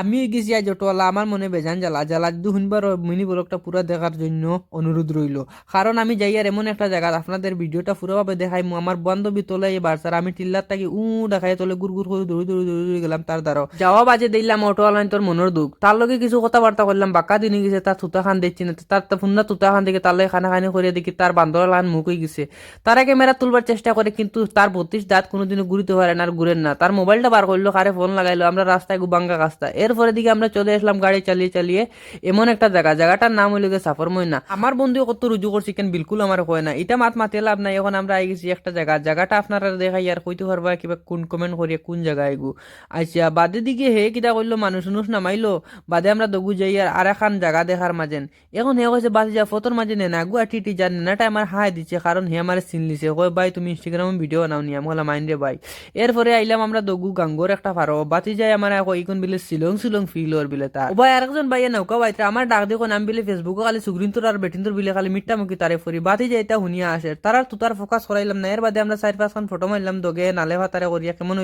আমি গেছি আজ অটোওয়ালা, আমার মনে বেজান জ্বালা জ্বালা যদি শুনবার মিনি ব্লগটা পুরো দেখার জন্য অনুরোধ রইল। কারণ আমি যাই আর এমন একটা জায়গা আপনাদের ভিডিওটা পুরোভাবে দেখাই আমার বান্ধবী তোলে এবার স্যার আমি টিল্লার থাকি দেখাই তোলে গুড় গুড় করে দৌড়ি দৌড়ি দৌড়ি দৌড়ি গেলাম তার দ্বারা যাওয়া বাজে দিলাম অটোওয়ালা তোর মনের দুঃখ তার লগে কিছু কথাবার্তা করলাম বাক্কা দিনে গেছে তার তুতা খান দেখছি না তার ফুন্না তুতা খান দেখে তার লগে খানাখানি করে দেখি তার বান্দর লান মুখ হয়ে গেছে। তারা ক্যামেরা তুলবার চেষ্টা করে কিন্তু তার 32 দাঁত কোনোদিনও ঘুরিতে পারে না আর ঘুরেন না। তার মোবাইলটা বার করলো, কারে ফোন লাগাইলো, আমরা রাস্তায় গুবাঙ্গা রাস্তা। এরপরে দিকে আমরা চলে আসলাম গাড়ি চালিয়ে চালিয়ে এমন একটা জায়গা, জায়গাটার নাম হইল গিয়ে সাফর ময়না। আমার বন্ধু কত রুজু করছি কেন বিলকুল আমার কয় না, এটা মাত মাতে লাভ নাই। এখন আমরা আই গেছি একটা জায়গা, জায়গাটা আপনারা দেখাই আর কইতে পারবা কিবা কোন কমেন্ট করিয়া কোন জায়গায় আইগু। আচ্ছা বাদে দিকে হে কিটা করলো মানুষ উনুষ নামাইলো, বাদে আমরা দগু যাই আর এখন জায়গা দেখার মাঝেন। এখন হে কইছে বাসে যা ফটোর মাঝে নেনা গু আর টিটি যা নেনাটা আমার হাই দিচ্ছে কারণ হে আমার চিন লিছে, কয় ভাই তুমি ইনস্টাগ্রামে ভিডিও বানাও নি, আমি বললাম মাইন্ডে ভাই। এরপরে আইলাম আমরা দগু গাঙ্গোর একটা ফারো বাতি যাই আমার ইকন বিলে শিলং শিলং ফিল ওর বিলে তার ও ভাই আরেকজন ভাইয়া নৌকা বাইতে আমার ডাক দেখো নাম বিলে ফেসবুকে খালি সুগ্রিন্তর আর বেটিন্তর বিলে খালি মিট্টা মুখি তারে ফরি বাতি যাই তা হুনিয়া আসে তার আর তুতার ফোকাস করাইলাম না। এর বাদে আমরা 4-5 খান ফটো মারলাম দগে নালে ভাতারে করিয়া কেমন হইলো।